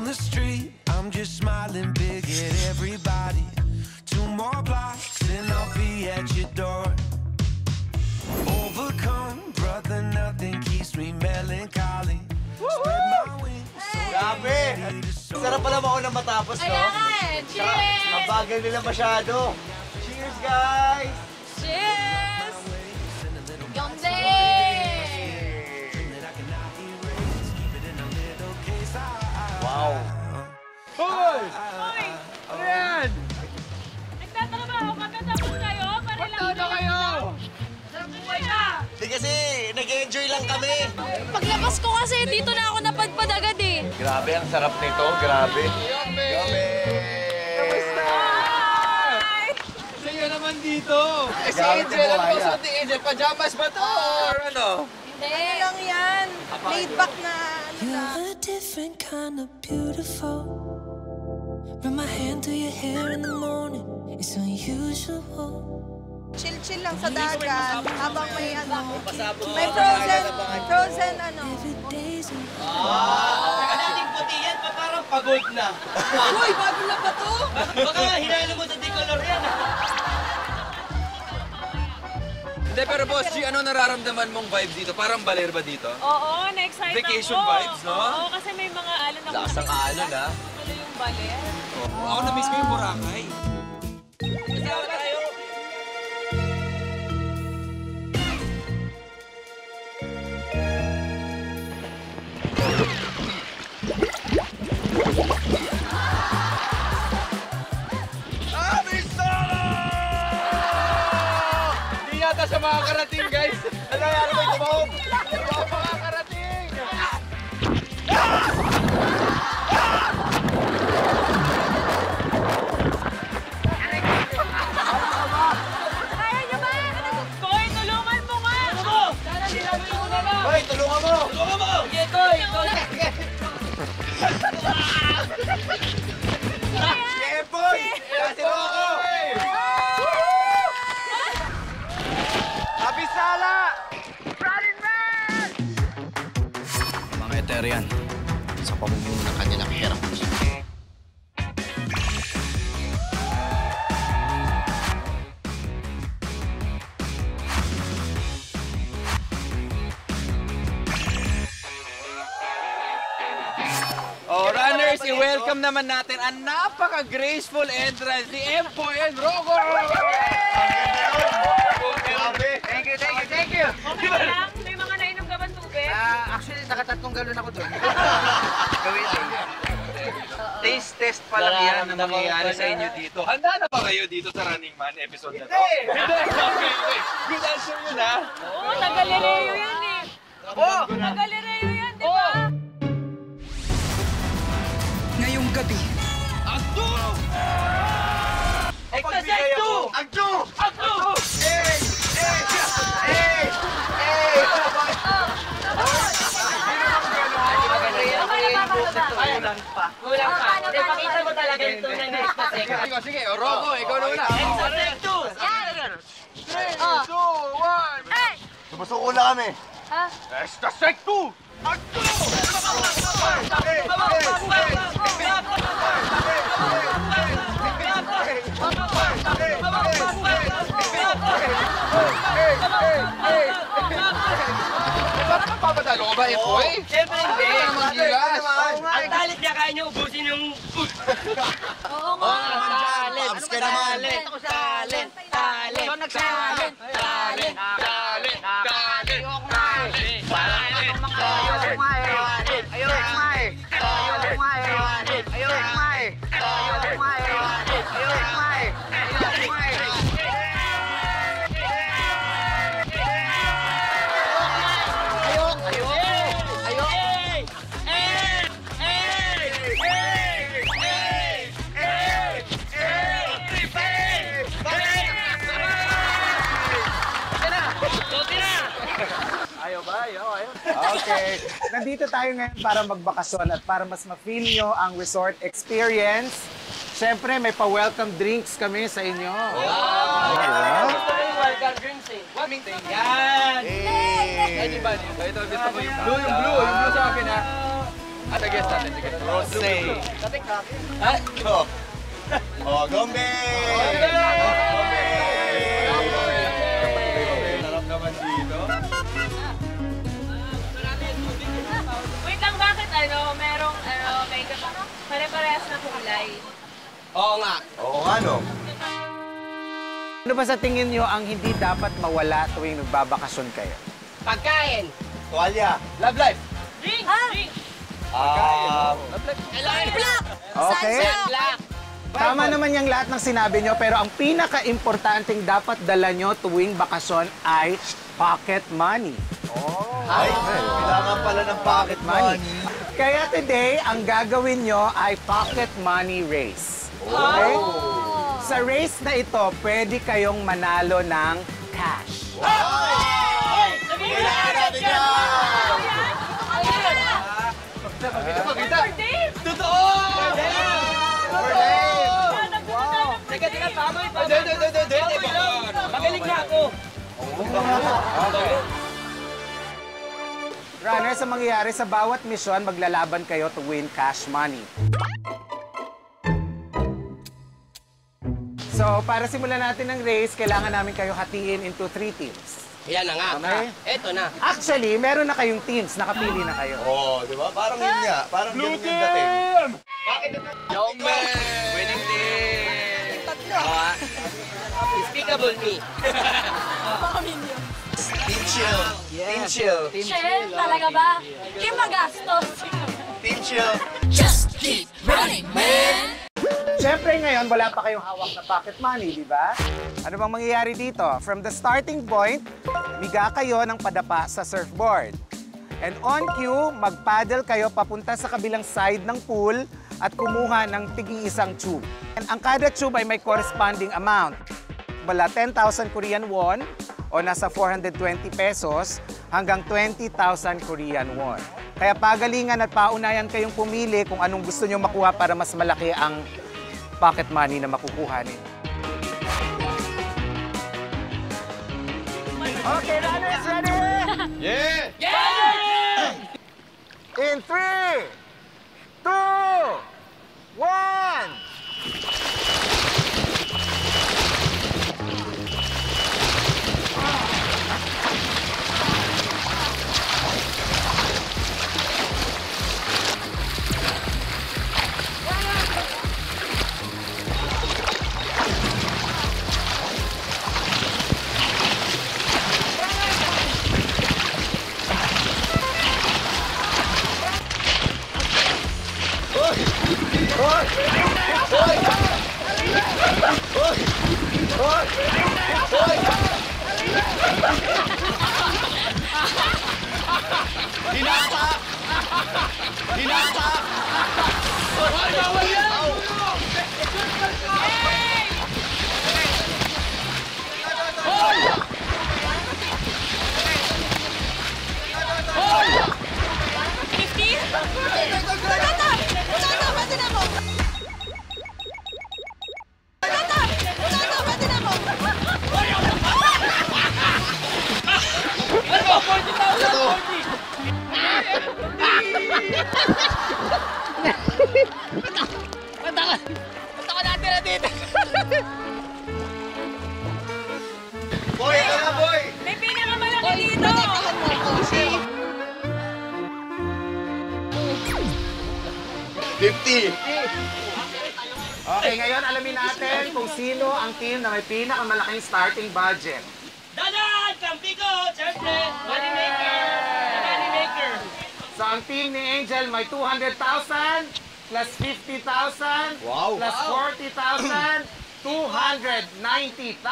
the street, I'm just smiling big at everybody. 2 more blocks and I'll be at your door. Overcome, brother, nothing keeps me melancholy. Spread my wings. Grabe! Sarap pala ako na matapos, no? Kailangan! Cheers! Ang bagal nila masyado. Cheers, guys! Cheers! Yonde! Wow! Hoy! Hoy! Ano yan? Nagtatrabaho ka tapos kayo? Ba't na kayo? Sarap buhay ka! Di kasi, nag-enjoy lang kami. Paglabas ko kasi, dito na ako napadpad agad eh. Grabe, ang sarap nito. Grabe. Grabe! Kamusta? Hi! Sa'yo naman dito. Eh, si Gamit Angel, ang ano ba buhaya. suot ni Angel? Pajamas ba to? Or ano? Hindi. Ano lang yan? Laid back na ano lang. You're a different kind of beautiful. Run my hand through your hair in the morning. It's unusual. Chill-chill lang sa dagat habang may ano. Pasabog. May frozen ano. Every day's a Kanating puti yan, parang pagod na. Uy, bago lang ba to? Baka hinalo mo sa decolor yan. Hindi, pero boss G, ano nararamdaman mong vibe dito? Parang baler ba dito? Oo, na-excite Vacation ako. vibes, no? Oo, kasi may mga alon ako. Lakas ng alon, ha? Tuloy yung baler. Ako na-miss ko yung Boracay. Kasama tayo. Hindi yata siya makakarating, guys. Ano nangyari ba ito, Bob? Hindi ako makakarating. Kaya niyo ba? Koy, tulungan mo nga! Hoy, tulungan mo! Tulungan mo! Sige, Koy! Si Empoy! Kasi mo ako! Abisala! Mga Eterian, sa pamumuno ng kanilang hirap. Oh, runners, i-welcome naman natin ang napaka-graceful entrance ni Empoy and Rogo! Thank you, thank you, thank you! Okay lang? May mga nainom ka bang tubig? Actually, nakatatlong galon ako doon. Gawin din. Taste test pa lang yan ang mangyayari sa inyo dito. Handa na ba kayo dito sa Running Man episode na to? Hindi! Okay, okay. Good answer yun, ha? Oo, taga-Lereo yan eh. Oh! Taga-Lereo yan, di ba? Ngayong gabi, Exercise 2! Agdo! Agdo! Hey! Hey! Hey! Hey! Kulang pa. Kulang pa. Hindi, pakita mo talaga yung tunay na exercise. Sige, sige. O, Rogo, ikaw na una. Exercise 2! Yan! 3, 2, 1! Hey! Sumusuko na kami. Ha? Exercise 2! Agdo! Hey! Papatalo ko ba, Empoy? Siyempre hindi. Ano naman gilas? Ang talit niya, kaya niya ubusin yung... Oo nga. Abs ka naman. Talent. Talent. Talent. So, nagsalent. Talent. Galit! Galit! Okay. Nandito tayo ngayon para magbakasyon at para mas ma-feel nyo ang resort experience. Siyempre, may pa-welcome drinks kami sa inyo. Gusto ko yung welcome drinks eh. Yan! Ay, di ba? Ito, gusto ko yung blue. Yung blue sa akin, ha? At again. guess natin. Sige. Rose. Oh, Gombe! Gombe! Naramdaman dito. Wait lang, bakit merong makeup pare-parehas na kulay? Oo nga. Oo nga, no? Ano ba sa tingin nyo ang hindi dapat mawala tuwing nagbabakasyon kayo? Pagkain. Tuwalya. Love life. Drink! Drink! Black! Okay. Black. Tama naman yung lahat ng sinabi nyo, pero ang pinaka-importanting dapat dala nyo tuwing bakasyon ay pocket money. Ay, kailangan pala ng pocket money. Kaya today, ang gagawin nyo ay pocket money race. Okay? Sa race na ito, pwede kayong manalo ng cash. Kailangan natin yan! Totoo! Teka, baboy. Magaling na ako. Runner, sa mangyayari sa bawat misyon, maglalaban kayo to win cash money. So, para simulan natin ang race, kailangan namin kayo hatiin into 3 teams. Yan na nga. Okay. Eto na. Actually, meron na kayong teams, nakapili na kayo. Oo, di ba? Parang yun nga. Parang yun yung dating. Gombe! Winning team! Despicable me. Team chill. Team chill. Shell, talaga ba? Kim magastos. Team chill. Siyempre ngayon, wala pa kayong hawak na pocket money, di ba? Ano bang mangyayari dito? From the starting point, miga kayo ng padapa sa surfboard. And on cue, mag-paddle kayo papunta sa kabilang side ng pool at kumuha ng tig-isang tube. And ang kada tube ay may corresponding amount. Wala 10,000 Korean won o nasa 420 pesos hanggang 20,000 Korean won. Kaya pagalingan at paunayan kayong pumili kung anong gusto nyo makuha para mas malaki ang pocket money na makukuha ninyo. Okay, runners, ready? Yeah! In 3, 2, 1. Boy, ito na, boy! May pinakamalaki dito! Okay, ngayon alamin natin kung sino ang team na may pinakamalaking starting budget. Dadan! Kampi ko! Siyempre! Money maker! Money maker! So ang team ni Angel may 200,000 plus 50,000 plus 40,000, 290,000.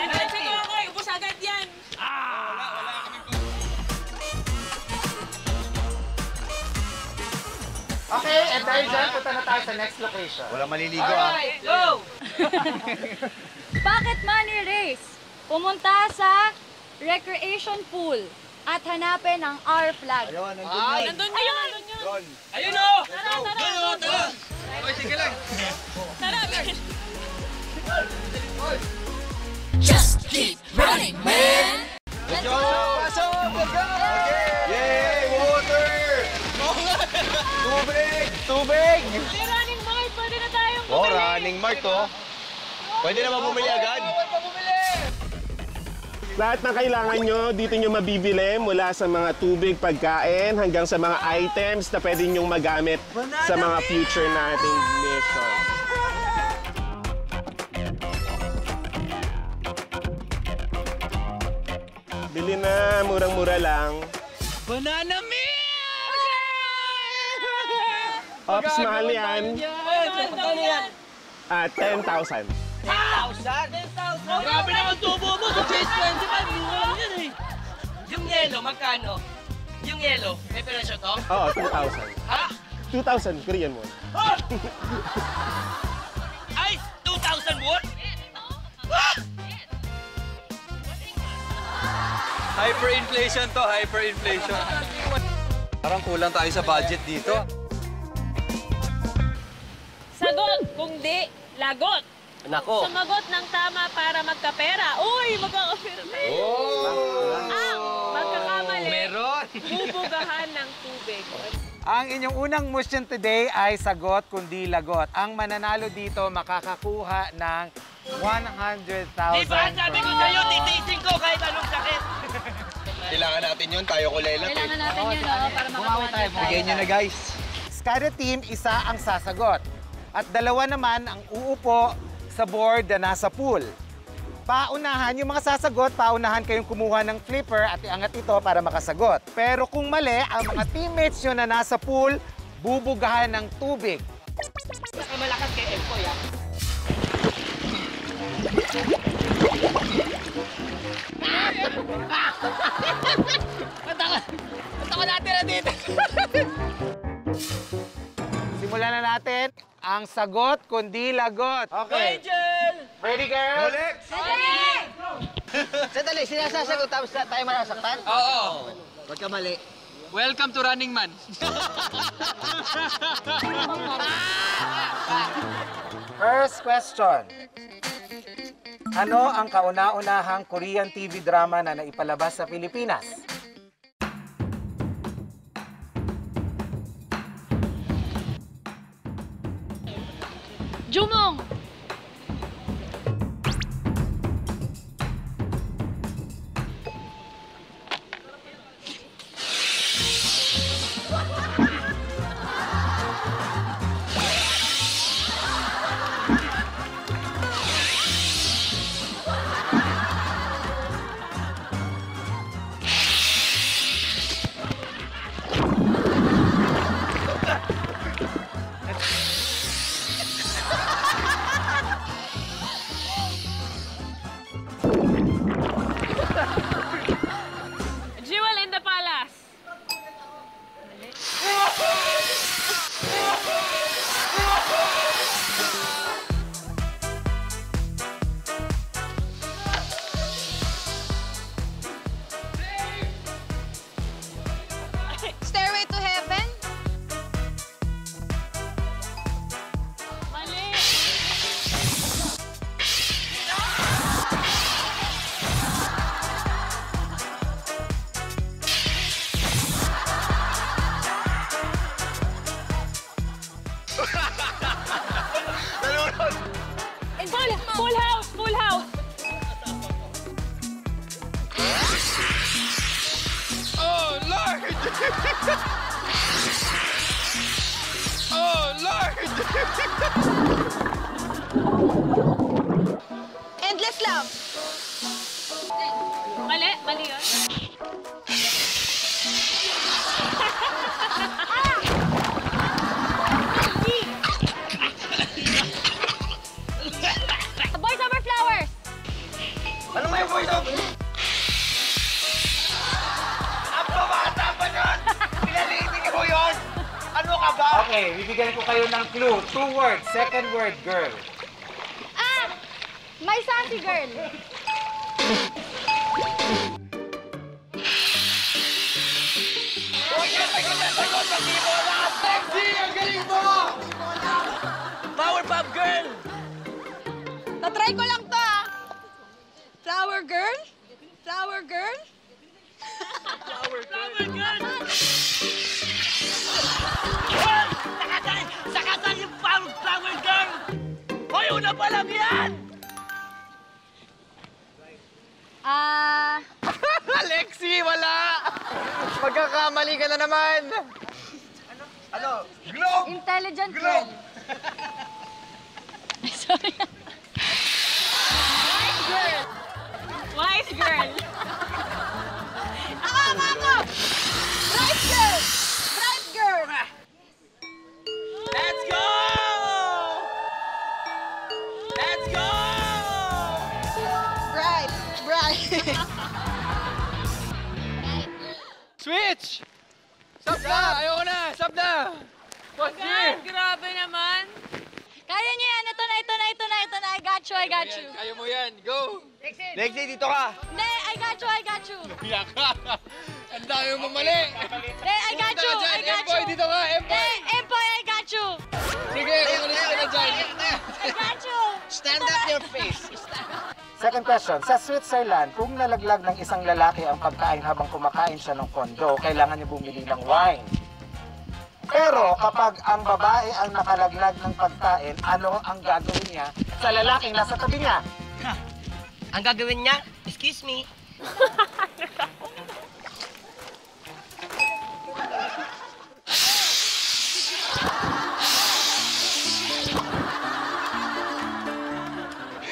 Nag-check ko ako, ubos agad yan. Okay, and dahil dyan, punta na tayo sa next location. Walang maliligo, ah. Alright, go! Pocket money race. Pumunta sa recreation pool at hanapin ang R flag. Ay! Nandun yun! Nandun yun! Ayun o! Tara, tara! Tara! Boy, sige lang. Tara! Let's go! Pasok! Let's go! Yay! Water! Tubig! Tubig! May running mart, pwede na tayong Oh, bumili. running mart to. Pwede na ba bumili agad? Lahat ng kailangan nyo, dito nyo mabibili mula sa mga tubig, pagkain, hanggang sa mga items na pwede nyong magamit sa mga future nating mission. Bili na, murang-mura lang. Banana milk! Ops, mahal yan. Magkano yan? 10,000. 10,000? Grabe naman tubo mo! Sa base 25, mura yan eh! Yung yellow, magkano? Yung yellow, may presyo to? Oo, 2,000. Ha? 2,000, Korean won. Ay! 2,000 won? Ah! Hyperinflation to, hyperinflation. Parang kulang tayo sa budget dito. Sagot, kung di, lagot. Nako. Sumagot ng tama para magkapera. Uy, magkakapera tayo. Ang magkakamali, Meron! bubugahan ng tubig. Ang inyong unang mission today ay sagot kundi lagot. Ang mananalo dito makakakuha ng 100,000 Di ba? Sabi ko sa'yo, titiisin ko kahit anong sakit. Kailangan natin yun, tayo kulelat eh. Kailangan natin yun, para makakuha tayo. Bigyan nyo na guys. Kada team, isa ang sasagot. At dalawa naman ang uupo sa board na nasa pool. Paunahan, yung mga sasagot, paunahan kayong kumuha ng flipper at iangat ito para makasagot. Pero kung mali, ang mga teammates nyo na nasa pool, bubugahan ng tubig. Malakas kay Empoy, ah. Ba't ako natira dito? Simulan na natin ang sagot kundi lagot. Okay. Angel! Ready, girls? Sandali, sinasasagot tapos tayo manasaktan? Oo. Huwag ka mali. Welcome to Running Man. First question. Ano ang kauna-unahang Korean TV drama na naipalabas sa Pilipinas? Jumong! Jewel in the Palace! Stairway to Heaven? Mali! Full house! Full house! Oh, Lord! Oh, Lord! Endless Love? Mali! Mali yun. Boys Over Flowers! Ano may voice of? Ang pabata pa nun! Pinalitin ko yun! Ano ka ba? Okay, bibigyan ko kayo ng clue. 2 words. Second word, girl. My sassy girl! Huwag yan! Sagot! Hindi mo lahat! Sexy! Ang galing mo! Powerpuff Girl! Tatry ko lang to, ah. Flower Girl? Flower Girl? Flower Girl! pa lang yan! Alexi, wala! Magkakamali ka na naman! Ano? Globe! Intelligent girl. Sorry. Wise girl. Wise girl. Ako! Bright girl! Bright girl! Let's go! Let's go! Bright! Bright! Switch! Stop na! Ayoko na! Stop na! Agad, grabe naman. Kaya niyo yan. Ito na. I got you. Kaya mo yan! Go! Lexi, dito ka! Hindi, I got you. Hiya ka! Ang dami mo mali! Hindi, I got you. Empoy, dito ka! Hindi, Empoy, I got you. Sige, umalis ka na dyan! I got you. Stand up your face! Second question, sa Switzerland, kung nalaglag ng isang lalaki ang pagkain habang kumakain siya ng kondo, kailangan niya bumili ng wine. Pero kapag ang babae ang nakalaglag ng pagkain, ano ang gagawin niya sa lalaking nasa tabi niya? Ang gagawin niya, excuse me.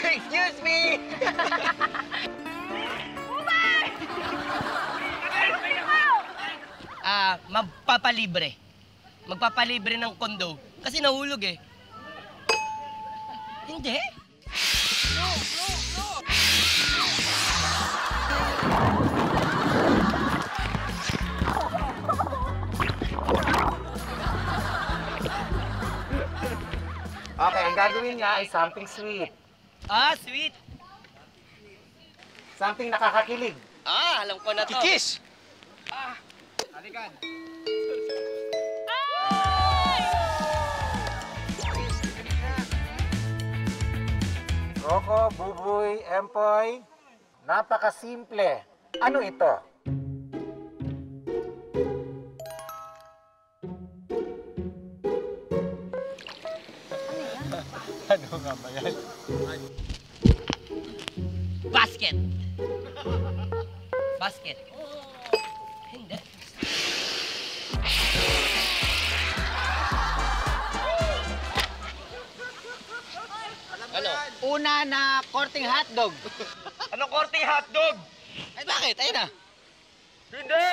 Excuse me! Magpapalibre. Magpapalibre ng kondo. Kasi nahulog eh. Hindi? Okay, ang gagawin niya ay something sweet. Ah, sweet. Something nakakakilig. Ah, alam ko na to. Kiss! Halikan. Rocco, Buboy, Empoy, napakasimple. Ano ito? Ano nga ba yan? Basket. Basket. Hindi. Ano? Una na korting hotdog. Anong korting hotdog? Ay bakit? Ayun na. Hindi!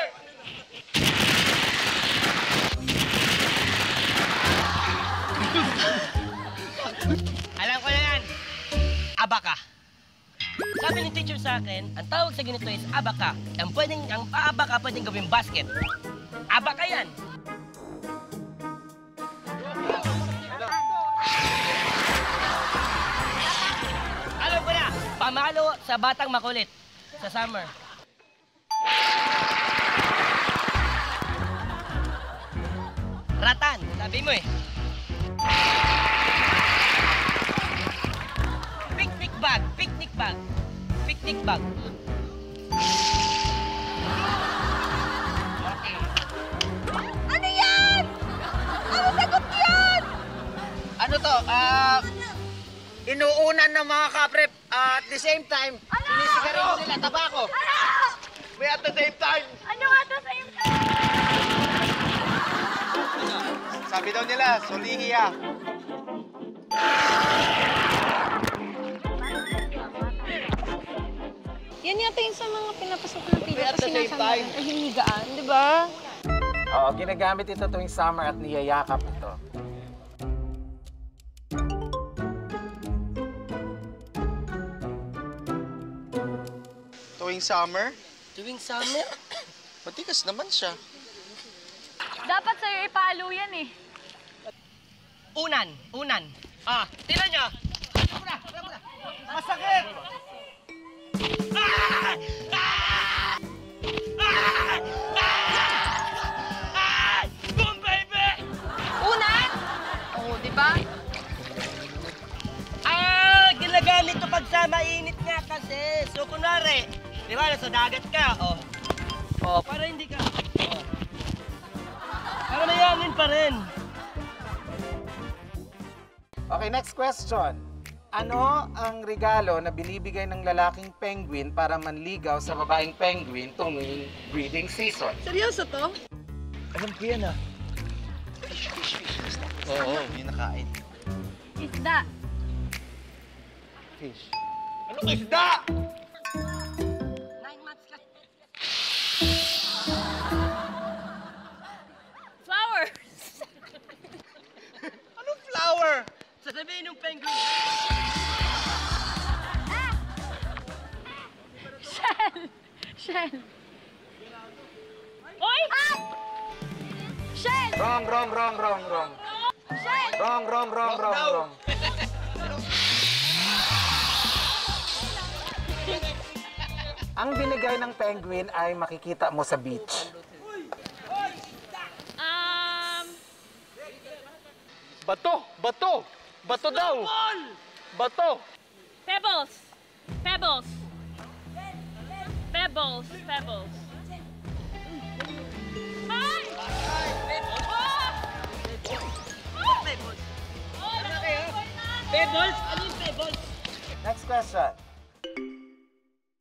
Alam ko na yan. Abaka. Sabi ni teacher sa akin, ang tawag sa ganito is abaka. Ang abaka pwedeng gawing basket. Abaka yan. Alam ko na, pamalo sa batang makulit sa summer. Ratan, sabi mo eh. Picnic bag, picnic bag. Picnic bag. Ano yan? Ano sagot yan? Ano to? Inuunan ng mga kaprep at the same time, sinisigarilyo nila tabako. May at the same time. Ano nga to sa'yo? Sabi daw nila, solihiya. Yan yata yung sa mga pinapasok ng tita kasi sinasama ay hinigaan, di ba? Oo, ginagamit ito tuwing summer at niyayakap ito. Tuwing summer, Tuwing summer? matikas naman siya. Dapat sa'yo ipalo yan eh. Unan. Ah, tira niya. Masakit! Boom, baby! Unan? Oo, di ba? Ginagamit to pag sa mainit nga kasi. So, kunwari, di ba, nasa dagat ka, para hindi ka, para mayamin pa rin. Okay, next question. Ano ang regalo na binibigay ng lalaking penguin para manligaw sa babaeng penguin tuwing breeding season? Seryoso to? Alam ko yan ah. Oo, yun nakain. Isda. Fish. Anong isda? 9 months ka. Flowers. Anong flower? Sasabihin ng penguin. Shell. Oy! Shell. Wrong. Shell. Wrong. Ang binigay ng penguin ay makikita mo sa beach. Bato! Bato! Bato daw! Bato! Pebbles. Pebbles. Pebbles. Pebbles. Hi! Pebbles? Ano yung pebbles? Next question.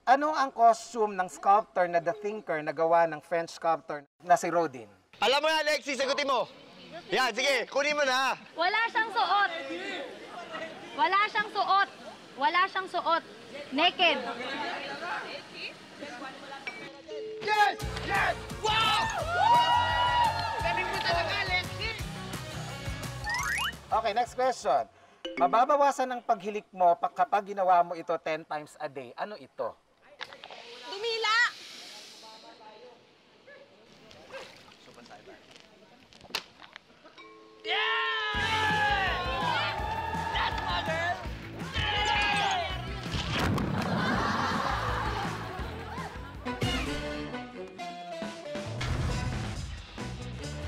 Ano ang costume ng sculptor na The Thinker na gawa ng French sculptor na si Rodin? Alam mo yan, Lexi, sagutin mo. Yan, sige, kunin mo na. Wala siyang suot. Wala siyang suot. Wala siyang suot. Naked. Yes! Yes! Wow! Galing mo talaga, Lexi! Okay, next question. Mababawasan ng paghilik mo kapag ginawa mo ito 10 times a day. Ano ito? Dumila! That's my girl!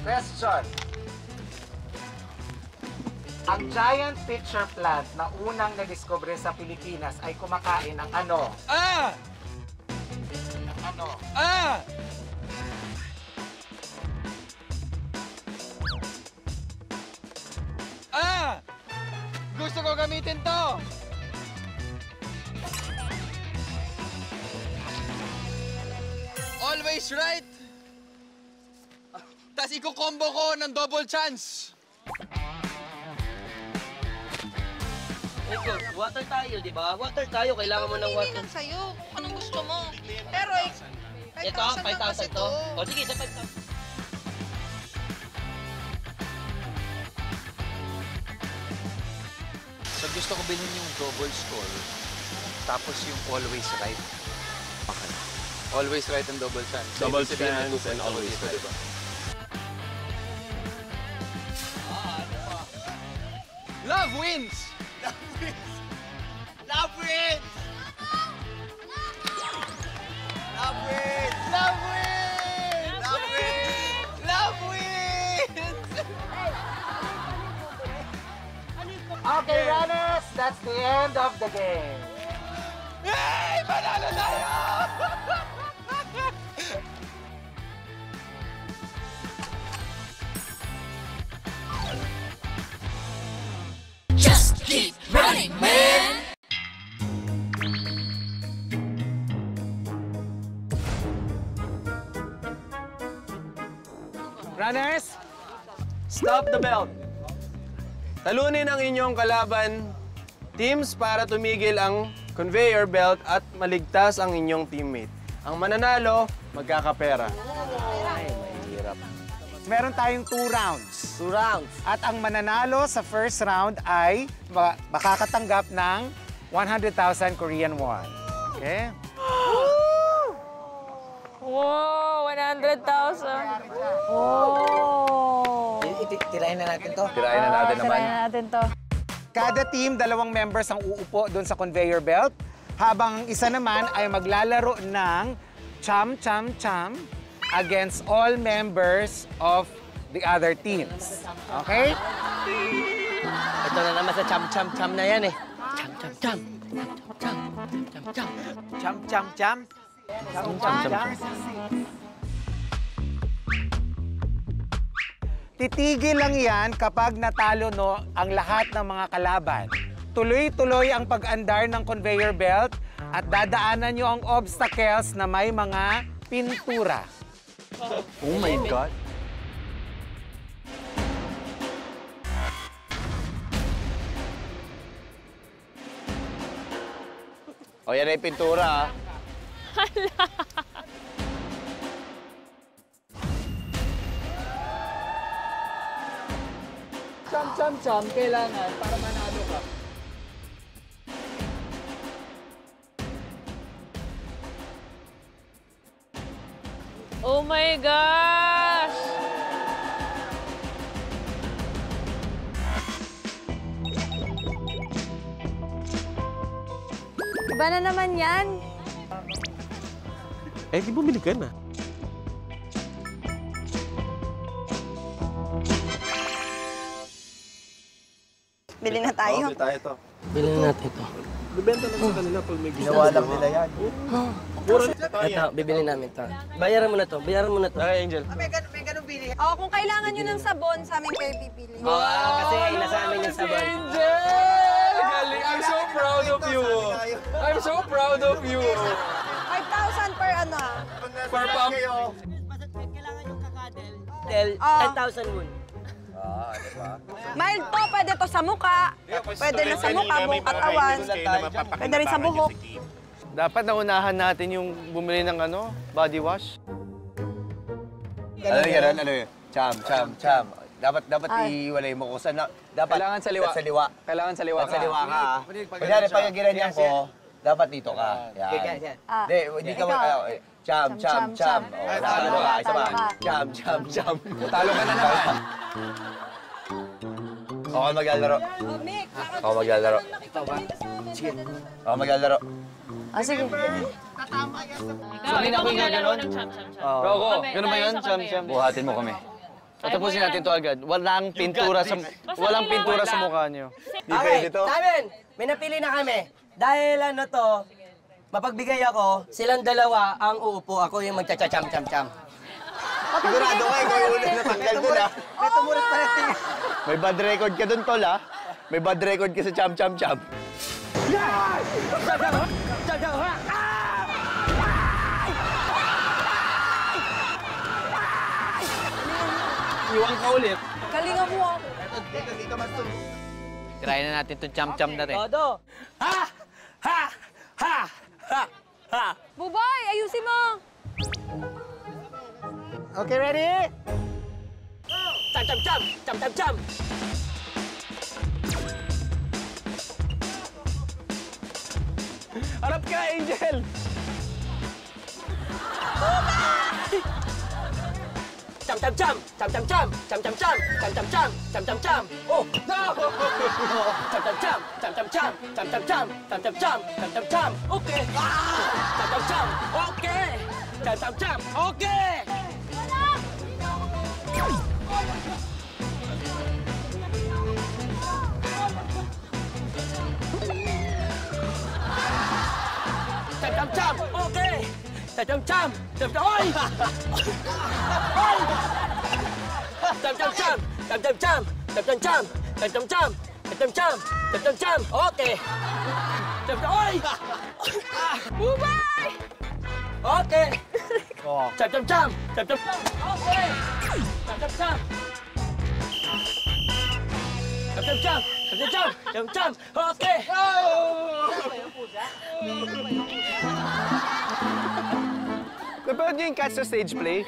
Question. Ang giant pitcher plant na unang nadiskubre sa Pilipinas ay kumakain ng ano? Ah! Ng ano? Ah! Ah! Gusto ko gamitin to! Always right! Tapos iko-combo ko ng double chance! Water tayo, di ba? Water tayo, kailangan mo ng Hindi water. lang sa'yo. Anong gusto mo? Pero Ito, 5,000 5,000 to. O sige, sa 5,000. So gusto ko bilhin yung double score, tapos yung always right. Okay. Always right and double chance. Double Ibig sabihin, may chance and 2 always dito, right. diba? Love wins! Love wins! Love wins! Love wins! Love wins! Love wins! Okay, runners, that's the end of the game. Hey! Panalo tayo! Just keep running, man. Runners, stop the belt. Talunin ang inyong kalaban, teams, para tumigil ang conveyor belt at maligtas ang inyong teammate. Ang mananalo, magkakapera. Ay, mahirap. Meron tayong 2 rounds. 2 rounds. At ang mananalo sa first round ay makakatanggap ng 100,000 Korean won. Okay? Wow, 100,000. Oh. Tirahin na natin to. Tirahin na natin naman. Tirahin natin to. Kada team, 2 members ang uupo doon sa conveyor belt, habang ang isa naman ay maglalaro ng cham-cham-cham against all members of the other teams. Okay? Ito na naman sa cham-cham-cham na yan eh. Cham-cham-cham. Cham-cham-cham. Cham-cham-cham. Titigil lang yan kapag natalo no ang lahat ng mga kalaban. tuloy-tuloy ang pag-andar ng conveyor belt at dadaanan nyo ang obstacles na may mga pintura. Oh my God. O, yan ay pintura, ah. Cham, kailangan para manalo ka. Oh my gosh! Iba na naman yan. Eh, di bumili ka na. Bili na tayo. Okay, tayo to. Bilhin natin ito. Bibenta lang sa kanila pag may gusto. Ginawa lang nila yan. Ito, bibili namin ito. Bayaran mo na to, bayaran mo na to. Ay, Angel. May ganun bili. Oo, kung kailangan nyo ng sabon, sa amin kayo pipili. Kasi nasa amin yung sabon. Angel! Galing! I'm so proud of you! I'm so proud of you! 5,000 per ano ah. Per pump. Tel, 10,000 won. Mild po, pwede to sa mukha. Pwede na sa mukha, buong katawan. Pwede rin sa buhok. Dapat naunahan natin yung bumili ng body wash. Ano yan? Ano yun? Cham. Dapat iwalay mo kung saan na... Dapat Kailangan sa liwa. Sa liwa. Kailangan sa liwa Sa liwa ka, ha? Kunyari, pag ginanyan ko, dapat dito ka. Yan. Hindi ka Cham. Talo ka, isa ba? Cham. Talo ka na naman. Ako maglalaro. Ako maglalaro. Ako maglalaro. Sige. Ikaw maglalaro ng cham-cham-cham. Roko, ganun ba yun? Cham. Buhatin mo kami. Tapusin natin to agad. Walang pintura sa mukha niyo. Di Okay, pwede to. Tamen, may napili na kami. Dahil mapagbigay ako, silang dalawa ang uupo. Ako yung magcha-cham-cham-cham. Sigurado ka, ikaw yung unang natanggal dun, ha? May bad record ka dun, tol, ha? May bad record ka sa cham. Iwan ka ulit. Galingan mo ako. Tirayan na natin itong cham-cham na rin. Todo. Bubay, ayusin mo. Okay, ready? Cham-cham-cham. Harap ka, Angel! Cham-cham-cham. Oh, no! Cham-cham-cham. Okay. Cham-cham. Okay. Cham-cham. Okay. Cham-cham. Okay. Cham-cham. Oy! Oy! Cham-cham. Okay. Oy! Bubay! Okay. Oh. Cham-cham. Okay. Cham-cham. Okay. Napanood niyo yung Catch the Stage play?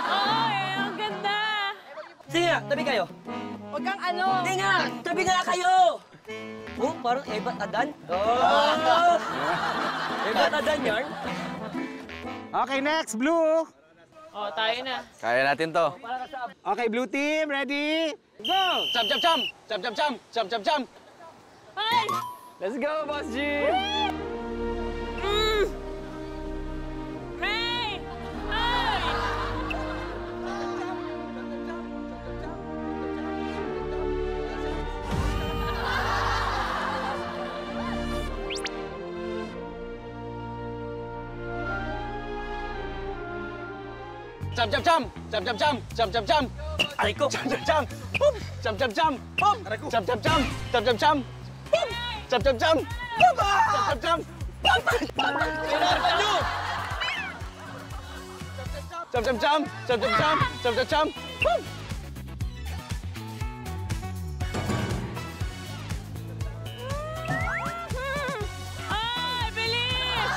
Ay, ang ganda! Sige nga, tabi kayo. Huwag kang ano. Hindi nga, tabi nga kayo. Oh, parang Eva Adan. Oh! Eva Adan yan. Okay, next, blue. Oh, tayo na. Kaya natin to. Okay, blue team, ready? Go! Cham! Ay! Let's go, Boss G! Ray! Ay! Jump, jump, jump! Jump, jump, jump! Jump, jump, jump! Aray ko! Jump, jump, jump! Boom! Jump, jump, jump! Boom! Jump, jump, jump! Jump, jump, jump! Boom! Jump, jump, jump! Boom! Jump, jump, jump! Boom! Pinarpan nyo! Jump, jump, jump! Jump, jump, jump! Jump, jump, jump! Boom! Ay, bilis!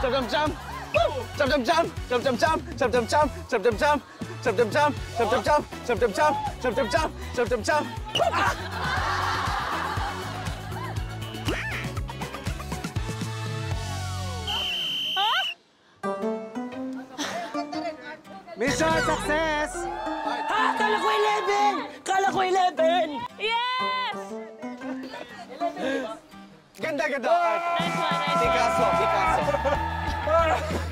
Jump, jump, jump! Boom! Jump, jump, jump! Jump, jump, jump! Jump, jump, jump! Jump, jump, jump! Jump, jump, jump! Jump, jump, jump! Jump, jump, jump! Jump, jump, jump! Jump, jump, jump! Mission success! Ha! Kala ko 11! Kala ko 11! Yes! Ganda, ganda! Nice one, nice one. Picasso, Picasso.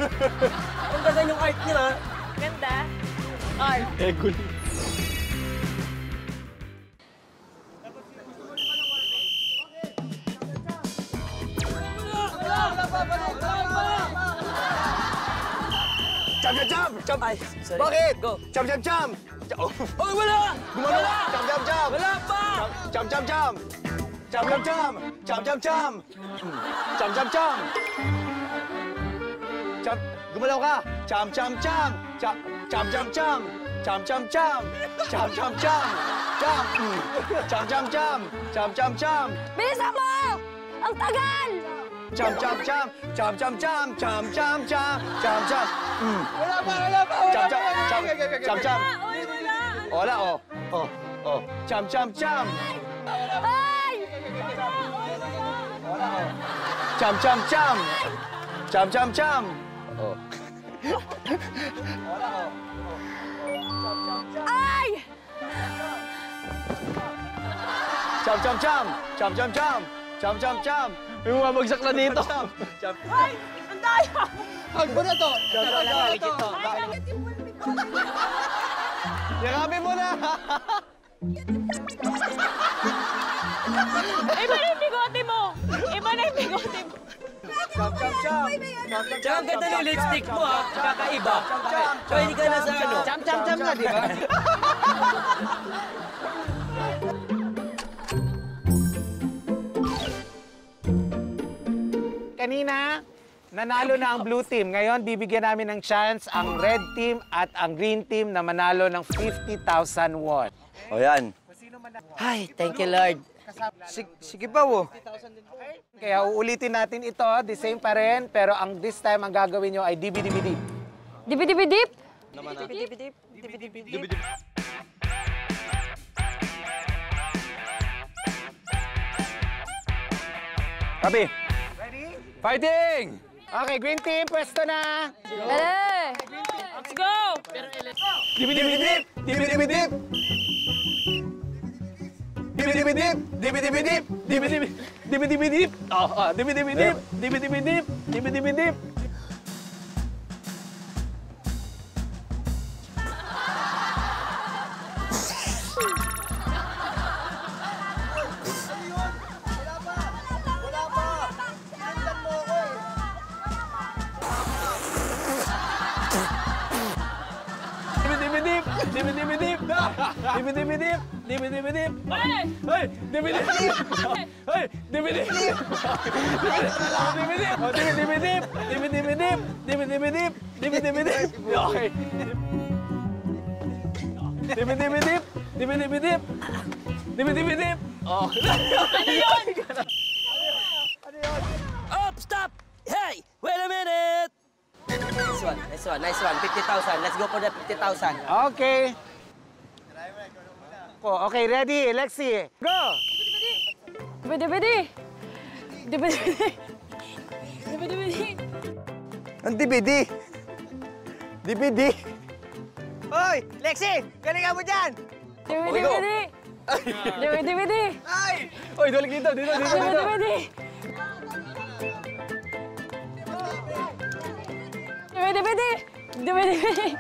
Ang ganda yung art nila. Ganda. Art. Egul. Jump, jump, jump! Jump! Ay, sorry. Bakit? Go. Jump, jump, jump! Oy, wala! Gumano! Wala! Jump, jump, jump! Wala pa! Jump, jump, jump! Jump, jump, jump! Jump, jump, jump! Jump, jump, jump! Jump! Gumalaw ka! Jump, jump, jump! Jump, jump, jump, jump! Jump, jump, jump! Jump, jump, jump! Jump! Jump, jump, jump! Jump, jump, jump! Bilisan mo! Ang tagal! Jump, jump, jump! Jump, jump, jump! Jump, jump, jump! Jump, jump! Wala pa, wala pa! Jump, jump, jump! Jump, jump! Uy, wala. Wala, oh. Oh, oh. Jump, jump, jump! Ay! Jump, jump, jump! Jump, jump, jump! Oh. Ay! Jump, jump, jump! Jump, jump, jump! Jump, jump, jump! May bumabagsak na dito. Jump! Ay, ang daya. Hug mo na to! Jump, jump, jump! Yakapin mo na! Iba na yung bigote mo. Iba na yung bigote mo. Jump, jump, jump! Jump, jump, Tsaka ang ganda ng lipstick mo, ha? Kakaiba. So, hindi ka na sa ano. Jump, jump, jump na, di ba? Kanina, nanalo na ang blue team. Ngayon, bibigyan namin ng chance ang red team at ang green team na manalo ng 50,000 won. O yan. Ay, thank you, Lord. Sige pa, wo. Kaya uulitin natin ito, the same pa rin, pero ang this time ang gagawin nyo ay dibidibidip. Dip-dip-dip? Kapi. Ready? Fighting! Okay, green team, pwesto na. Dali! Let's go. Dibidibidip! Dibidibidip! Dibidibidip! Dibidibidip! Dibidibidip. Dibidibidip. Dibidibidip. Dibidibidip. Dibidibidip. Dibidibidip. Dibidibidip. Dibidibidip. Ay! Hey! Dibidibidip. Hey! Dibidibidip. Dibidibidip. Dibidibidip. Dibidibidip. Dibidibidip. Dibidibidip. Okay. Dibidibidip. Dibidibidip. Dibidibidip. Oh. Ano yun? Up, stop! Hey! Wait a minute! Nice one, nice one, nice one. 50,000. Let's go for the 50,000. Okay. Okay, ready, Lexi. Go! Dip-dip-dip! Dip-dip-dip! Dip-dip-dip! Ang DVD! DVD! Hoy! Lexi! Galingan mo dyan! Dip-dip-dip! Dip-dip-dip! Ay! Oy, dalik dito, dito, dito, dito. Dip-dip-dip! Dip-dip-dip! Dip-dip-dip! Dip-dip-dip!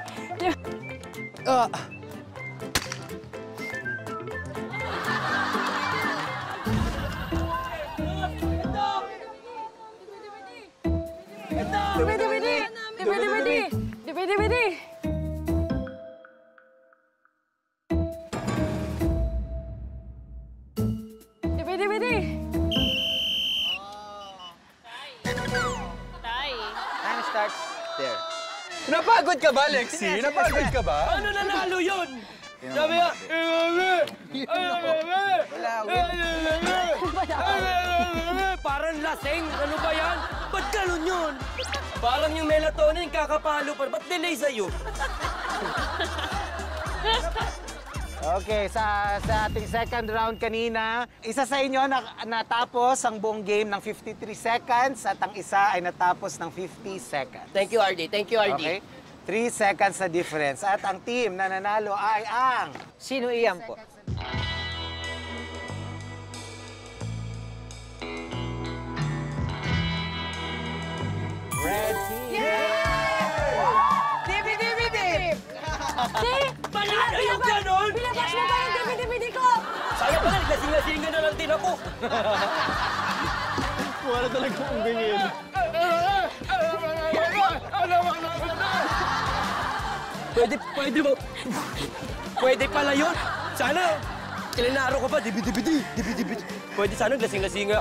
Dip-dip-dip! Dip-dip-dip! There. Napagod ka ba, Lexi? Napagod ka ba? Ano nanalo yun? Sabi nga, parang lasing. Ano ba yan? Ba't ganun yun? Parang yung melatonin kakapalo pa. Ba't delay sa'yo? Okay, sa ating second round kanina, isa sa inyo natapos ang buong game ng 53 seconds at ang isa ay natapos ng 50 seconds. Thank you, RD. Thank you, RD. Okay? 3 seconds na difference. At ang team na nanalo ay ang... Sino iyan po? Red team! Dip! Panalo yung ganon! Pinabash mo ba yung DVD ko? Sayang pala, lasing-lasingan na lang din ako. Wala talaga kung ganyan. Pwede pala yun. Sana, kilinaro ko pa, DVD. Pwede sana, lasing-lasinga.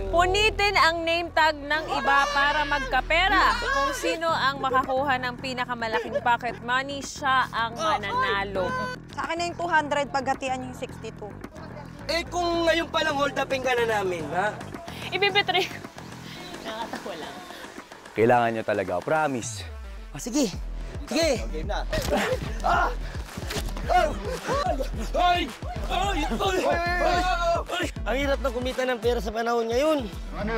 Punitin ang name tag ng iba para magkapera. Kung sino ang makakuha ng pinakamalaking pocket money, siya ang mananalo. Sa akin na yung 200, paghatian yung 62. Eh, kung ngayon palang hold upin ka na namin, ha? Ibibitray ko. Nakatawa lang. Kailangan nyo talaga, promise. Sige. Sige. Game na. Ang hirap na kumita ng pera sa panahon ngayon. Ano?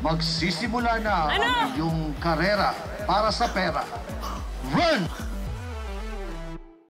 Magsisimula na Ano? ang iyong karera para sa pera. Run!